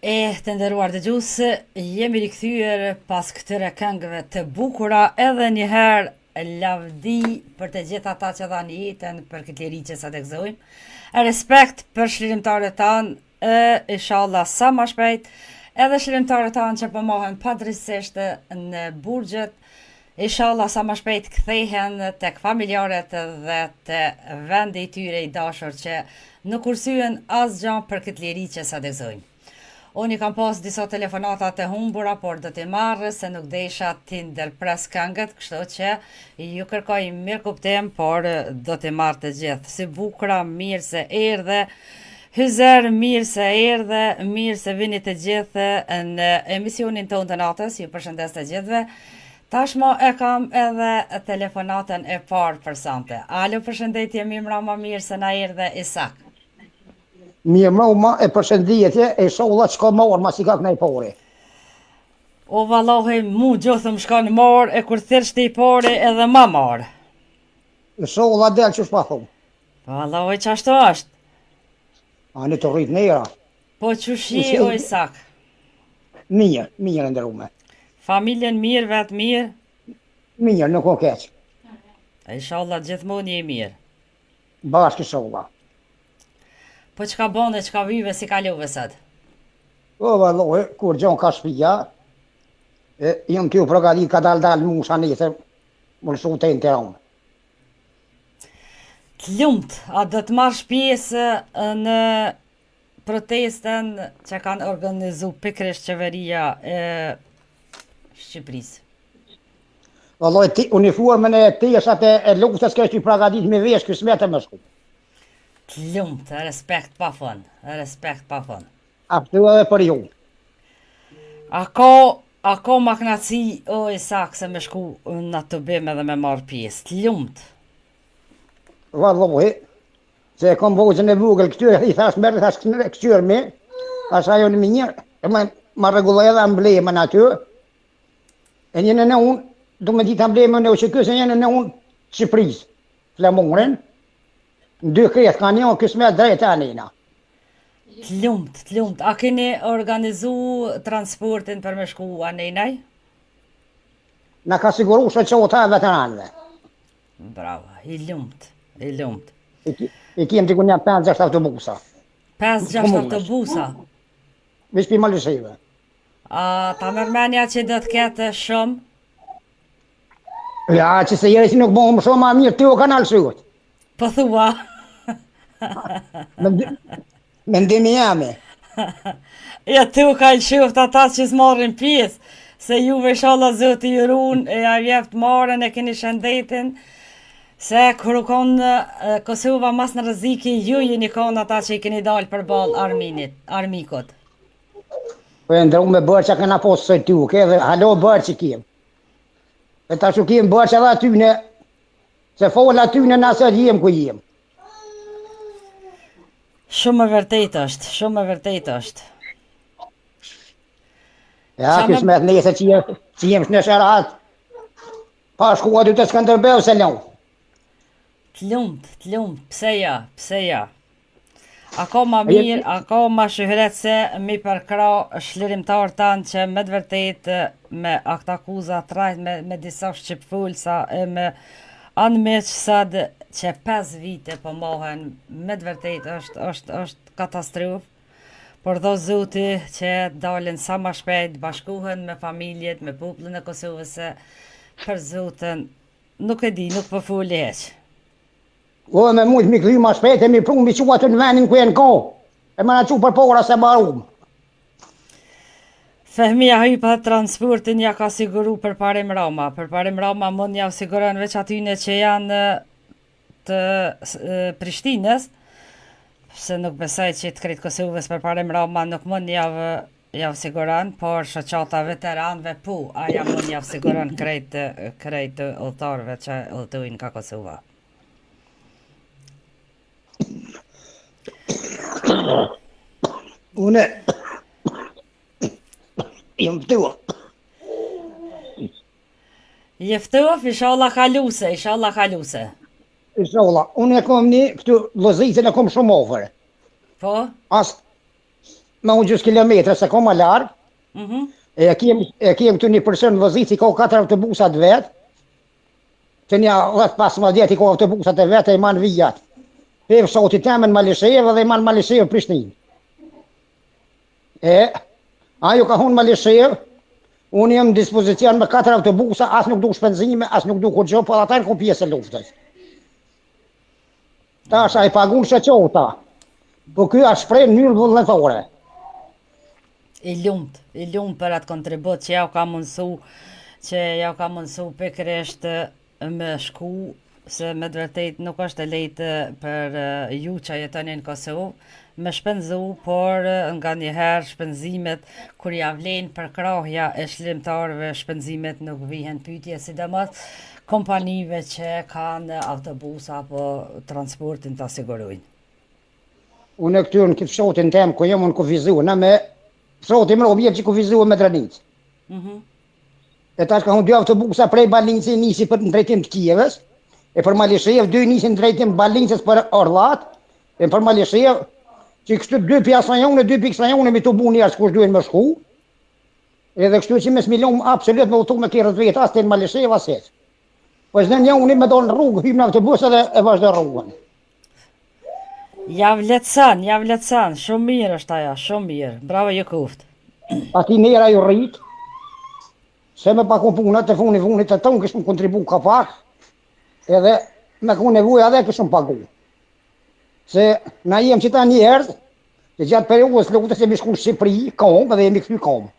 Të nderuar dëgjues, jemi rikthyer pas këtyre këngëve të bukura edhe njëherë lavdi për të gjithë ata që dhanë jetën për këtë liri që sa të gëzojmë. Respekt për shlirimtarët tanë, inshallah sa më shpejt, edhe shlirimtarët tanë që përmohen padrejtisht në burgjet, inshallah sa më shpejt kthehen tek familjarët dhe te vendi i tyre i dashur që nuk kursyen asgjë për këtë liri që sa të gëzojmë. Unë i kam pas disa telefonata të humbura, por do t'i marrë se nuk desha t'i ndërpres këngët, kështu që ju kërkoj mirë kuptim, por do t'i marrë të gjithë. Si bukra, mirë se erdhe, hyzer, mirë se erdhe, mirë se vini të gjithë në emisionin tonë të natës, ju përshëndes të gjithëve. Tashmo e kam edhe telefonatën e parë për sante. Alo, përshëndetje, mirë mirë se na erdhe Isak. Mirë mroma e përshëndetje e sholla që ka marrë mas i ka këna i pare. O valohi mu gjothëm shka në marë e kur thirësht i pare edhe ma marë. E sholla del që shpa thonë. Valohi që ashtu është. A në të rritë nera. Po që shi o Isak. Mirë ndërume. Familjen mirë, vetë mirë. Mirë, nuk o keqë. Inshallah gjithmonë je mirë. Bashkë sholla. Po që ka bënë dhe që ka vyve si kalove sëtë? O valohi, kur gjonë ka shpija, jënë kjo përgatit ka dal musha njëse, më lëshu të në të rëmë. Të lumt, a do të marrë pjesë në protestën që kanë organizu pikrisht qeveria e Shqipërisë? Valohi, uniformën e teshat e luftës kështë i përgatit me vesh kësmet e më shku. Të lumt, respekt pa fund, respekt pa fund. A përtu edhe për ju. A ka maknaci o Isak se me shku në të bime dhe me marrë pjesë, të lumt. Valohi, se e kom vozën e vogël këtyre, i thash mërë, thash këtyre me, thash ajo në minjër, e ma regulloj edhe emblemën aty, e njënë në unë, du me ditë emblemën e o që kësë njënë në unë Shqipëris, flamurin, në dy kretë ka një, kësmet drejtë anina. Të lumt, a keni organizu transportin për me shku anenaj? Na ka siguru shë që ota e veteranve. Bravo, i lumt. I kiem të kunja 5-6 autobusa. 5-6 autobusa? Vish për malëshive. A ta mërmenja që do të ketë shumë? Ja, që se jere si nuk bëhëm shumë a mirë, ty o kanal shuët. Po thua? Me ndimi jame. Ja, ty u ka lëshuft ata që s'marrin pjesë, se juve shala zoti ju runë, e a jeft marën, e keni shëndetin, se kër u konë Kosova mas në rëziki, ju jeni konë ata që i keni dalë për balë armikot. Po e ndru me bërë që këna posë së ty, dhe halo bërë që kiem. E ta që kiem bërë që edhe atyne, se fola atyne nëse jem ku jem. Shumë e vërtet është. Ja, kësmet nese që jem në shërat, pa shkua dy të Skënderbeu se lau. Të lumt, pse ja? A ka ma mirë, a ka ma shëhret se mi përkra shlirimtar tanë që me dëvërtet me aktakuza trajt me disa shqipfullsa e me anëmeq sad që 5 vite po mohen, me dëvërtet është katastrofë, por do zoti që dalin sa ma shpejt, bashkuhen me familjet, me popullin e Kosovës, për zotën, nuk e di, nuk po fuli heq. O, me mujtë mi kry ma shpejt e mi prunë mi qua të në venin ku e në ko, e me në që për pora se barum. Fehmia hypa transportin ja ka siguru për parim Rama. Për parim Rama mund ja siguron veç atyne që janë të Prishtinës, se nuk besoj që të krejtë Kosovës për parim Rama nuk mund ja siguron, por shoqata veteranëve pu, aja mund ja siguron krejtë udhëtarëve që udhëtojnë ka Kosova. Une jem ftua. Jeftof, inshallah kaluse. Inshallah, unë e kom një këtu lozitën e kom shumë ofër. Po? me unë gjusë kilometre, se ka ma largë, Mhm. e kem këtu një person vëzit i ka 4 autobusat vetë, që një 10-15 i ka autobusat e vetë e i manë vijat. E fshati temen Malishev dhe i manë Malishev Prishtinë. E, ajo ka hunë Malishev, unë jem në dispozicion me 4 autobusa, as nuk du shpenzime, as nuk du kur gjo, po ata në kom pjesë e luftës. Ta është a i pagun shëqota, po kjo është shprej në njërë vullnetore. I lumt për atë kontribut që ja u ka mundësu pikërisht me shku, se me vërtet nuk është e lehtë për ju që jetoni në Kosovë, me shpenzu, por nga njëherë shpenzimet, kur ja vlen për krahja e shlimtarëve, shpenzimet nuk vihen pyetje, sidomos kompanive që kanë autobusa apo transportin të asigurojnë. Unë e këtyrë në këtë fshatin tem, ku jem unë kufizu, në me fshatin më robjet që kufizu me Dranicë. E tash ka hunë 2 autobusa prej Balinci nisi për në drejtim të Kijevës, e për Malishev 2 nisin në drejtim Balincës për Orllat, e për Malishev që kështu 2 pjasa jonë, 2 piksa jonë me të bu njerës kush duhen me shku, edhe kështu që mes milion absolut me utu me kjerët vetë, as të në Malishev ases. Po zë një unë me do në rrugë, hymë në autobus edhe e vazhdo rrugën. Ja vletësan, shumë mirë është aja, shumë mirë, bravo ju kuft. Ati nera ju rritë, se me pakon punët të funit të tonë, këshmë kontribu ka pak, edhe me ku nevoja edhe këshmë pagu. Se na jem qita njerëz, që gjatë periudës luftës jemi shku në Shqipëri, kom, edhe jemi këthy kom.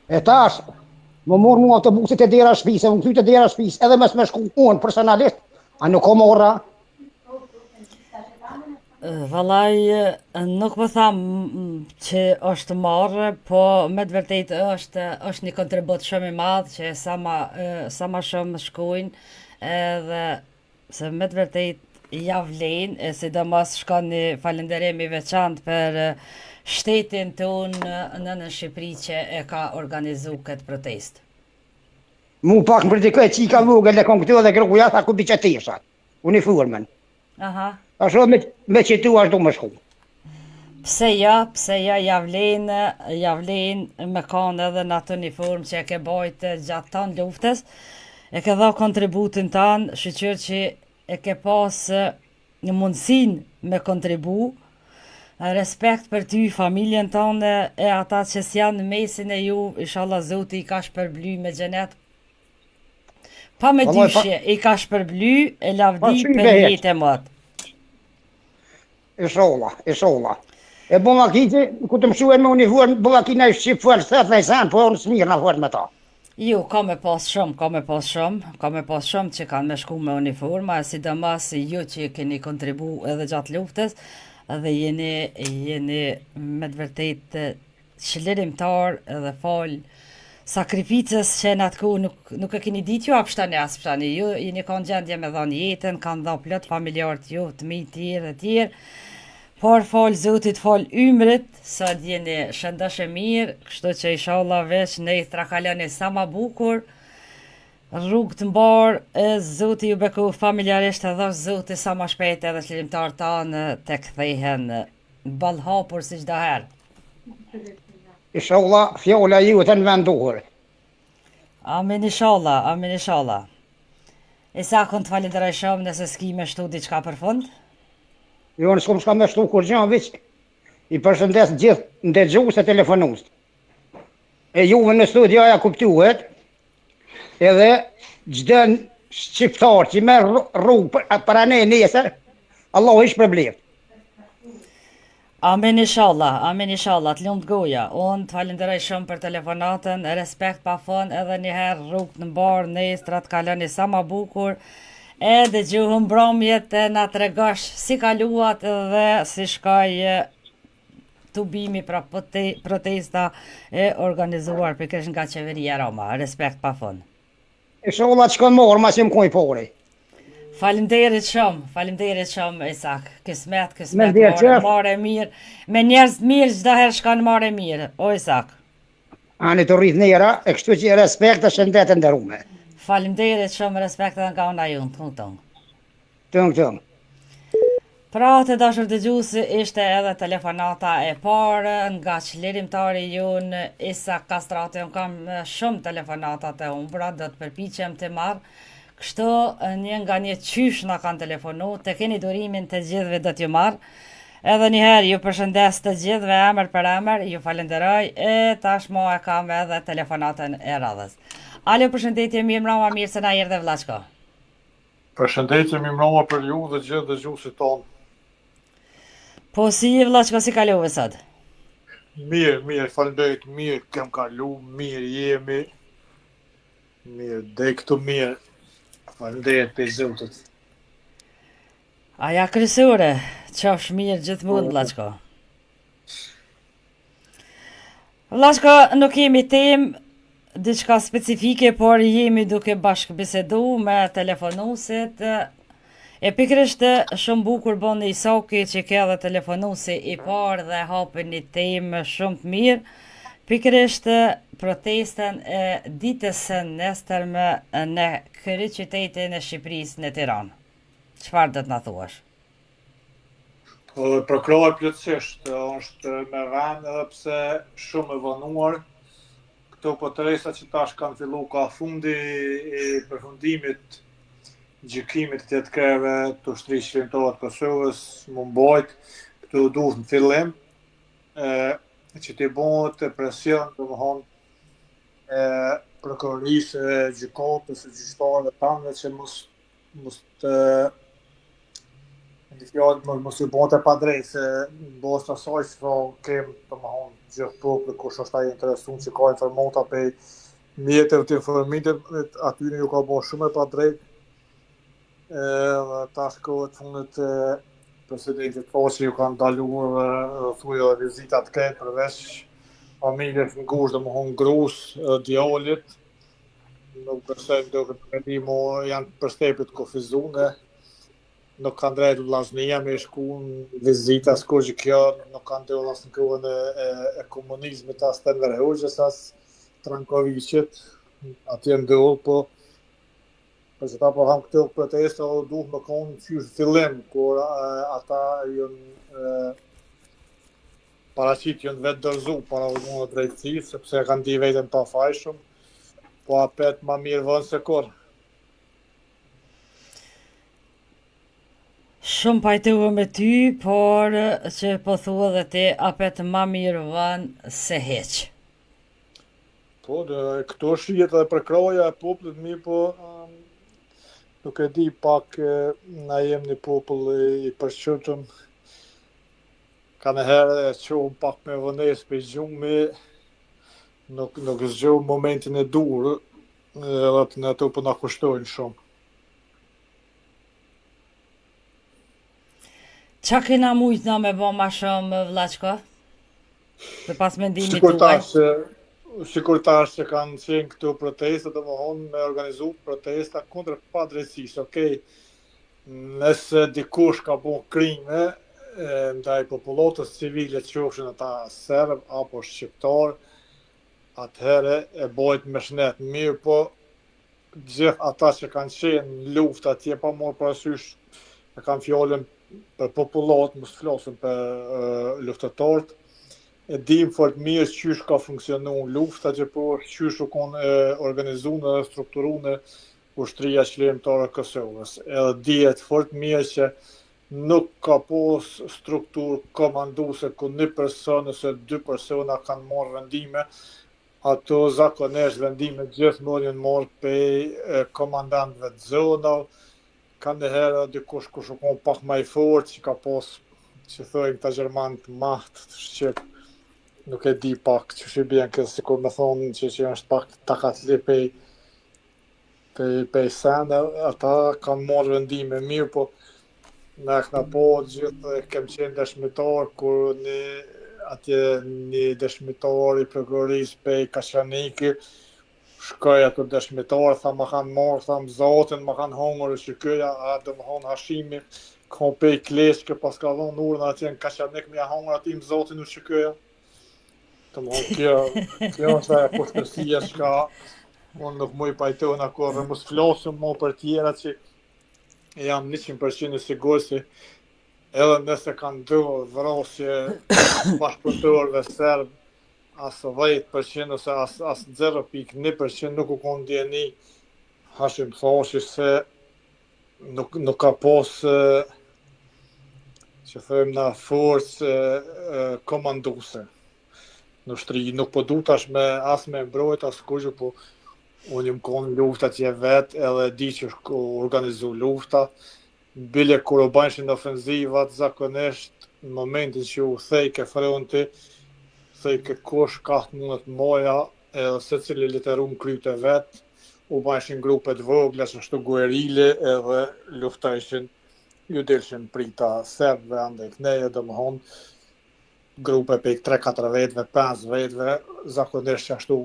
E tash, më morë mu autobusit e dera shpis, e më këthy të dera shpis, edhe mes me shku unë personalisht, a nuk kom ora. Vallaj, nuk më tham që është marrë, po me të vërtet është një kontribut shumë i madh që sa ma shumë shkojnë, edhe se me të vërtet ja vlen, e sidomos shkon një falenderim i veçantë për shtetin tonë në Shqipëri që e ka organizu këtë protest. Mu pak më kritikoj qika vogël e kom këtu edhe gruja, tha ku bi që teshat, uniformen. Aha. Ashtu me qitu ashtu më shku. Pse ja vlen me kanë edhe në atë uniform që e ke bajtë gjatë tanë luftës, e ke dha kontributin tanë, shqyqyr që e ke pas një mundësin me kontribu, respekt për ty, familjen tanë e ata që s'janë në mesin e ju, inshallah Zoti i ka shpërbly me xhenet. Pa me dyshje, i ka shpërbly e lavdi për jetë e matë. Inshallah. E bëma kiti, ku të mshuar me uniform, bëma kina i shqip fërë, sëtë dhe i sanë, po unë smirë në fërë me ta. Jo, ka me pas shumë që kanë me shku me uniforma, sidomos ju që keni kontribu edhe gjatë luftës, edhe jeni me të vërtet qëllirimtar edhe fal sakrificës që në atë ku nuk e keni ditë ju apështani asë pështani, ju jeni kanë gjendje me dhanë jetën, kanë dha plot familjarët ju, të mi tjerë dhe tjerë, por fal Zotit, fal ymrit, sot jeni shëndash e mirë, kështu që inshallah veç ne i trakalani sa ma bukur, rrugë të mbarë, Zoti ju beku familjarisht edhe Zoti sa ma shpejt edhe qëllimtar tanë të kthehen ballhapur si çdo herë. Inshallah, fjolla ju të në vendohër. Amin inshallah. E sa kënë të falenderoj shumë nëse s'ki me shtu diçka për fund? Jo, në s'kom s'ka me shtu kur gjanë, veç i përshëndes gjithë ndëgjues e telefonust. E juve në studioja kuptuhet, edhe gjdo shqiptar që merë rrugë për ane nesër, Allah ish përblevë. Amin inshallah, të lumt goja. Unë të falenderoj shumë për telefonatën, respekt pa fond, edhe njëherë rrugë në mbarë, nestrat kaloni sa ma bukur, edhe gjuhën bromjet na tregosh si kaluat dhe si shkaj tubimi pra protesta e organizuar pikërisht nga qeveria Roma. Respekt pa fond. Inshallah që kanë morë, ma që më kojnë pori. Faleminderit shumë Isak. Kismet, Mirë, marrë mirë. Me njerëz mirë çdo herë shkon marrë mirë. O Isak. Ani të rrit njëra, e kështu që respekt e shëndet e ndërume. Faleminderit shumë, respekt edhe nga una jonë, të Tëng. Pra të dashur dëgjues, ishte edhe telefonata e parë nga çlirimtari jon Isa Kastrati. Unë kam shumë telefonata të humbura, do të përpiqem të marr. Kështu një nga një qysh na kanë telefonu, të keni durimin të gjithëve do t'ju marr. Edhe njëherë ju përshëndes të gjithëve emër për emër, ju falenderoj e tashmo e kam edhe telefonatën e radhës. Alo, përshëndetje, mirë mbrëma, mirë se na erdhe vllachko. Përshëndetje, mirë mbrëma për ju dhe gjithë dëgjuesit tonë. Po si vllachko, si kalove sot? Mirë, faleminderit, mirë, kem kalu, mirë jemi, mirë, dhe këtu mirë, faleminderit për Zotit. Aja kryesore, qofsh mirë gjithmonë vllachko. Vllachko, nuk jemi temë diçka specifike, por jemi duke bashkë bisedu me telefonuesit. E pikërisht shumë bukur bën një Isoki që ke edhe telefonuesi i parë dhe hapën një temë shumë të mirë. Pikërisht protestën e ditës së nesërme në kryeqytetin e Shqipërisë në Tiranë. Çfarë do të na thuash? Për krahë plotësisht, është me vend edhe pse shumë e vonuar. Këto protesta që tash kanë filluar ka fundi i përfundimit gjykimit të kreve të ushtrisë shërimtare të Kosovës, më mbajt këtu duhet në fillim që të bëhet presion, prokurorisë, gjykatës, gjyqtarëve tanë që mos të në fjalë mos u bëhet pa drejtë se mbos asaj që kem gjithë populli kush është ai interesuar që ka informata për mjetëve të informimit, aty ju ka bërë shumë e pa drejtë. Tash kohët fundit presidentit Fosi ju kanë ndaluar thuja vizitat këtë përveç familjes në ngushtë, domethënë gruas, djalit. Nuk besojmë do këtë ndihmë janë përstepit kufizuar. Nuk kanë drejtë vllaznia me shku në vizita, s'ko që kjo nuk kanë ndodhur as në kohën e komunizmit, as të Enver Hoxhës, as Trankovićit. Atje ndodh, po për që ta po ham këtë protesta duhet më konë qysh fillim, kur ata paraqit jënë vetë dërzu para unë drejtësi, sepse kanë di vetën pa fajshëm, po apet ma mirë vënë se kur. Shumë pajtohu me ty, por që po thua dhe ti apet ma mirë vënë se heq. Po, këto shihet edhe për kraja e popullit mirë, po nuk e di pak na jem një popull i përshqyrtëm. Ka në herë e qohëm pak me vënes për gjumi, nuk zgjohëm momentin e dur, edhe në ato për na kushtojnë shumë. Qa kena mujt na me bo ma shumë vllachko? Dhe pas mendimit tuaj? Sikur tash që kanë qenë këto protesta, domethënë me organizu protesta kundër padrejtësisë, okej. Nëse dikush ka bën krime ndaj popullatës civile, qofshin ata serb apo shqiptar, atëherë e bëhet me shnet mirë, po gjithë ata që kanë qenë në luftë atje pa marrë parasysh e kanë fjalën për popullat, mos flasim për luftëtarët. E dim fort mirë qysh ka funksionu lufta që po qysh u konë organizuar dhe strukturuar ushtria shërimtare e Kosovës. Edhe dihet fort mirë që nuk ka pas strukturë komanduese ku një person ose dy persona kanë marrë vendime. Ato zakonisht vendime gjithmonë janë marrë prej komandantëve të zonave. Kanë ndonjëherë dikush kush u konë pak më i fortë që ka pas që thojnë këta gjermanë të maht të shqip. Nuk e di pak që shi bjen kësë, sikur me thonë që është pak takatli pej sende, ata kanë marrë vendime mirë, po ne këna po gjithë kem qenë dëshmitar, kur një dëshmitar i prokurorisë pej Kashaniki, shkoj ato dëshmitar, tha ma kanë marrë, tha më zotin, ma kanë hongër që këja, do më honë Hashimi, ka pej kleshke, pas ka dhonë urën atje në Kashanik, me ja hongër ati më zotin u që këja. Kjo është e poshtërsia shka unë nuk mu i pajtojnë akor dhe mos flasëm mo për tjera që jam 100% i sigur se edhe nëse kanë ndodhur vrasje bashkëpunëtorëve serb, as 10% ose as 0,1% nuk u konë ndjeni Hashim Thaçi se nuk ka pas që thëmë na forcë komanduse në shtri. Nuk po du tash as me mbrojt as kushë, po unë jam konë lufta që vetë edhe di që është organizu lufta. Bile kur u bajshin ofenzivat zakonisht në momentin që u thejke fronti, thejke kush ka mundet moja, edhe se cili literum kryte vetë, u bajshin grupet vogla që shtu guerile edhe luftajshin, ju dilshin prita serbëve andaj kneje, domethënë grupe pe 3-4 vetëve, 5 vetëve, zakonisht që ashtu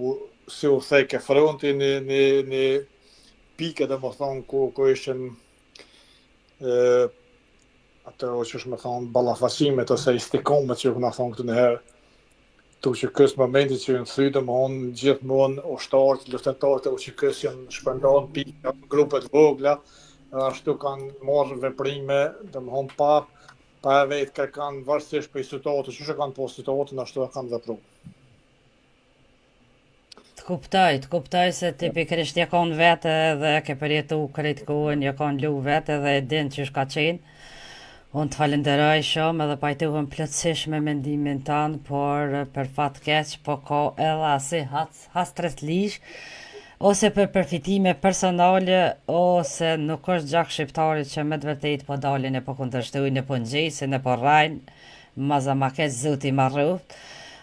si u thejke fronti një pike domethënë ku ishin ato që është me thonë balafacimet ose istikomet që këna thonë këtë njëherë, tu që kësë momenti që në thytë më honë gjithmonë ushtarët, luftetarët e u që kësë janë shpërndonë pika në grupet vogla, ashtu kanë marrë veprime, dhe më honë pa e vetë ka kanë varsisht për situatë, që kanë po situatën, ashtu e kanë vepru. Të kuptoj se ti pikërisht ja kanë vete dhe ke përjetu krejt kohën, ja kanë lu vete dhe e din që shka qenë. Unë të falenderoj shumë edhe pajtuhem plotësisht me mendimin tanë, por për fat keq, po ka edhe asi hastret lish, ose për përfitime personale, ose nuk është gjak shqiptarit që me të vërtet po dalin e po kundërshtojnë e po ngjesin e po rrajnë, maza ma keq zoti ma rruft.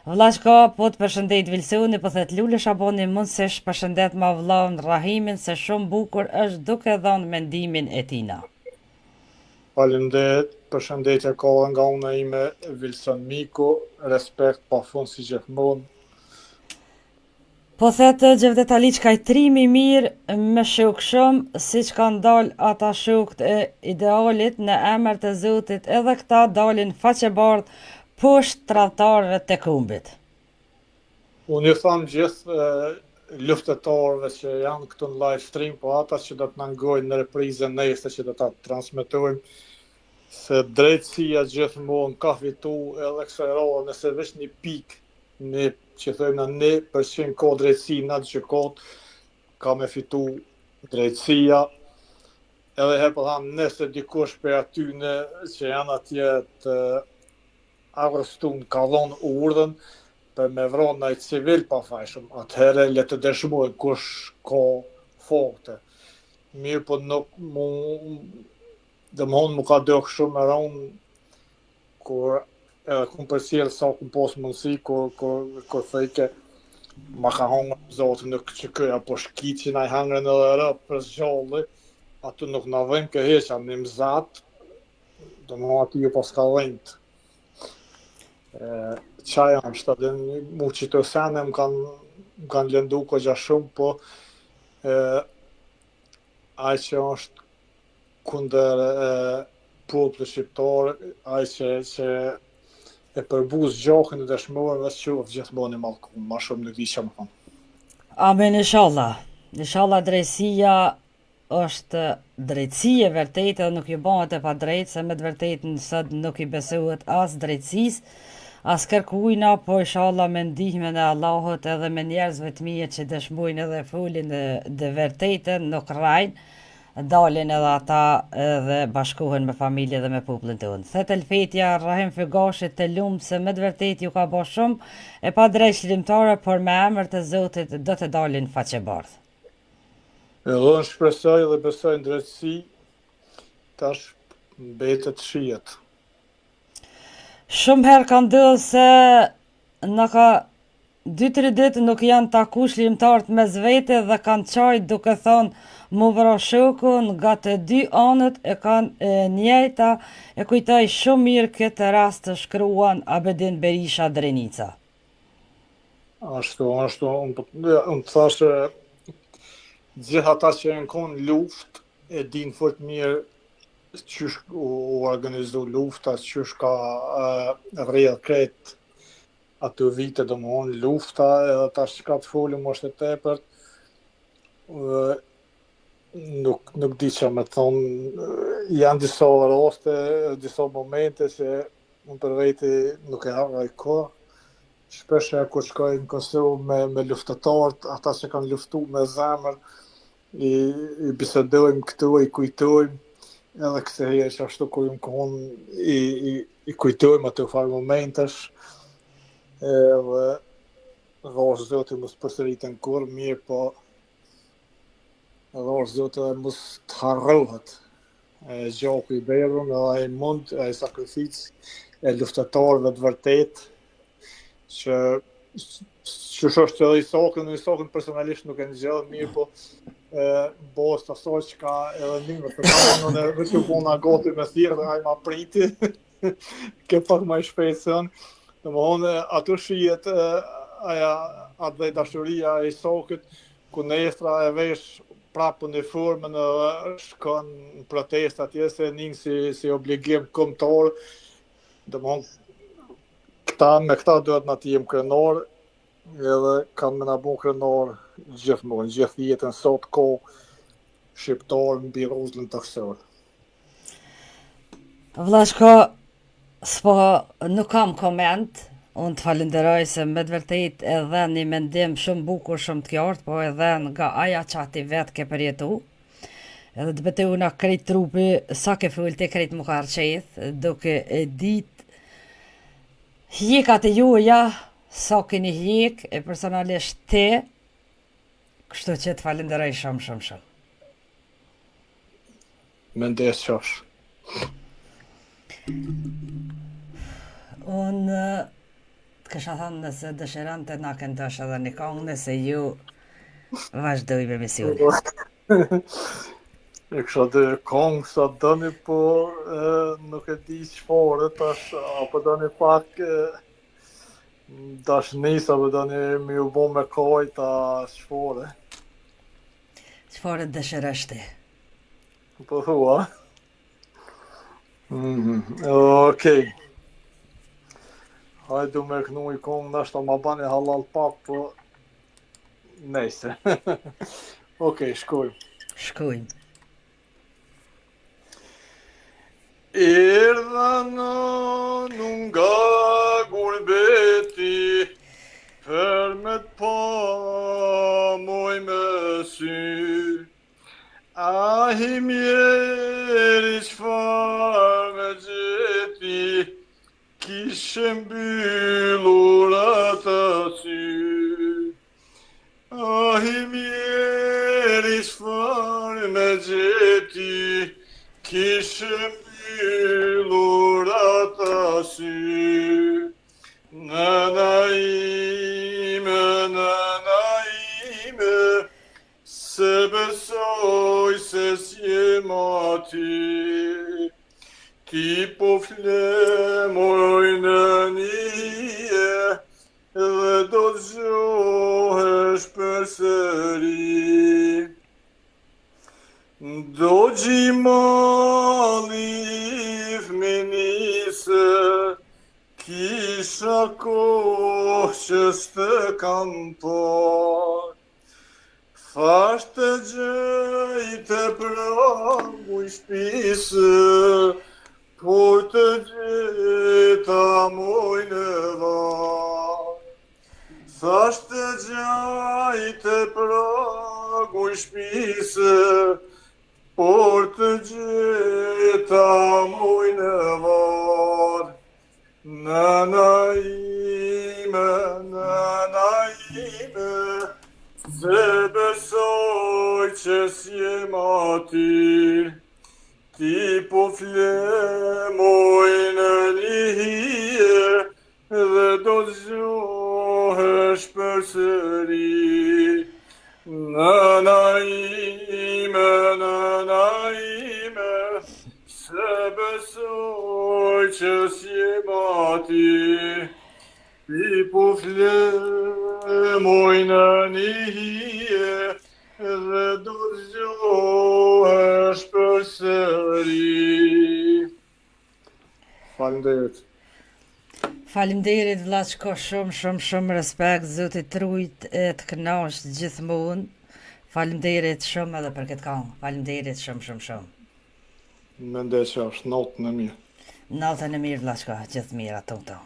Vllashka, po të përshëndet Vilsoni, po thet Lule Shaboni mundësish përshëndet ma vllahun Rahimin se shumë bukur është duke dhënë mendimin e tina. Faleminderit, përshëndetje ka nga unë ime Vilson Miku, respekt pa fund si gjithmonë. Po thetë Gjevdet Ali që ka i trimi mirë me shuk shumë, si që kanë dalë ata shukt e idealit në emër të Zotit, edhe këta dalin faqebardh poshtë tradhtarëve të kumbit. Unë ju thamë gjithë luftetarëve që janë këtu në live stream, po ata që do të nëngojnë në reprizën nesër që do ta transmetojmë, se drejtësia gjithmonë ka fitu edhe kësaj radhe, nëse veç një pikë, që thëjmë në 1% ka drejtësi në atë që ka me fitu drejtësia, edhe herë po thamë nëse dikush për atyne që janë atje të arrestun ka dhonë urdhën për me vronë në i civil pa fajshëm, atëherë le të dëshmojnë kush ka fakte. Mirë po nuk dhe më honë mu ka dëkë shumë e ronë, kur edhe kumë përcjellë sa kumë posë mundësi, kur thejke ma ka hangër zotë në që këja po shkicin a i hangër në dhe rëpë për zgjalli, aty nuk në dhejmë këheqa një mzatë, dhe më honë aty ju pas ka dhejmë. Qaj është edhe mu që të sene më kanë lëndu këgja shumë, po aj që është kunder popullë shqiptarë, aj që e përbuz gjohën e dëshmorëve që gjithmonë i mallkuar, ma shumë nuk di që më thonë. Amen, inshallah. Inshallah drejtësia është drejtësie vërtetë dhe nuk ju bëhet e pa drejtë, se me të vërtetën sot nuk i besohet as drejtësisë, as kërkujna, po inshallah me ndihmën e Allahut edhe me njerëzve të mirë që dëshmojnë edhe folin dhe vërtetën, nuk rrajnë, dalin edhe ata edhe bashkohen me familje dhe me popullin tonë. Thet Elfetja Rahim Fygashit të lumë se me të vërtetë ju ka bërë shumë e pa drejtë shlimtare, por me emër të Zotit do të dalin faqebardh. Edhe unë shpresoj dhe besoj në drejtësi, tash mbetet shihet. Shumë herë ka ndodhur se në ka 2-3 ditë nuk janë taku shlimtarët mes vete dhe kanë qajt duke thonë mu vra shokun nga të dy anët e kanë njëjta, e kujtoj shumë mirë këtë rast të shkruan Abedin Berisha Drenica. Ashtu, unë thashë gjithë ata që janë konë luft e din fort mirë qysh u organizu lufta, qysh ka rrjedh krejt ato vite do më honë lufta, edhe tash që ka të folëm është e tepërt, nuk di që me thonë, janë disa raste, disa momente që unë për veti nuk e harroj kohë. Shpesh kur shkoj në konsum me luftetarët, ata që kanë luftu me zemër, i bisedojmë këtu, i kujtojmë, edhe këse herë që ashtu kur jam kohën, i kujtojmë atë farë momentesh, edhe rrasë zotë mos përsëritën kur, mirë po rrasë zotë mos të harrohet. Gjaku i berën, edhe ai mund, ai sakrificë e luftetarëve të vërtet, që është edhe i sakën personalisht nuk e ngjell mirë, po bazë të asaj që ka edhe një të kamë në veç u bona gati me thirrë, ai ma priti, ke pak më shpejt sën. Domthonë ato shihet atë dhe dashuria e sakët, ku nestra e vesh prapë në formën shkon në protestë atje se një si obligim kombëtar. Domthonë me këta duhet na të jem krenar, edhe kanë me na bu krenar gjithmonë, gjithë jetën sot ko shqiptar mbi rrugën toksore. Vllashko, nuk kam koment, unë të falenderoj se me të vërtet edhe një mendim shumë bukur, shumë të qartë, po edhe nga aja që ati vetë ke përjetu. Edhe të bete una krejt trupi, sa ke fulti krejt më ka arqeth, duke e dit hjekat e juja, sa keni hjek, e personalisht te, kështu që të falenderoj shumë. Mendes qosh. Unë të kësha thënë nëse dëshiran të na këndosh edhe një kongë, nëse ju vazhdoj me misionin. E kësha dhe kongë sa dëni, po nuk e di çfarë tash, apo dëni pak dashnisa, apo dëni mi u bo me kajta çfarë. Çfarë dëshirosh ti? Po thua? Okej. Hajdu me kënu i kongë, nashta ma bani halal pak, po nejse. Okej, Shkojmë. Erdha në nga gurbeti, për me t'pa moj me sy. Ahi mjeri qfar me gjeti, kishe mbyllur atë sy. Ahi mjeri qfar me gjeti, kishe mbyllur atë sy. Nëna ime, se besoj se s'jem aty. Ti po flemoj në nije, dhe do të zgjohesh përsëri. Do gjimali fëminise, kisha kohë që s'të kam par. Thash të gjejtë pragu i shpisë, por të gjeta moj në var. Thash të gjejtë pragu i shpisë, por të gjeta moj në var. Nëna ime, se besoj që s'jem aty. Ti po flemoj në një hije, dhe do të zgjohesh përsëri. Nëna ime, se besoj që s'jem aty. Ti po flemoj në një hije, dhe do të zgjohesh përsëri. Faleminderit. Faleminderit vllachko, shumë respekt, Zoti trujt e të kënaqsh gjithmonë. Faleminderit shumë edhe për këtë këngë. Faleminderit shumë. Mendoj që është notën e mirë. Natën e mirë vllazka, gjithë mirë ato këto.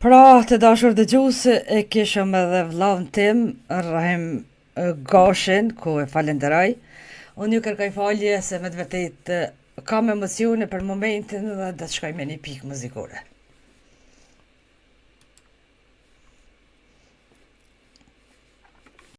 Pra, të dashur dëgjues, e kishëm edhe vllahun tim, Rahim Gashin, ku e falenderoj. Unë ju kërkoj falje se me të vërtet kam emocione për momentin dhe do të shkoj me një pikë muzikore.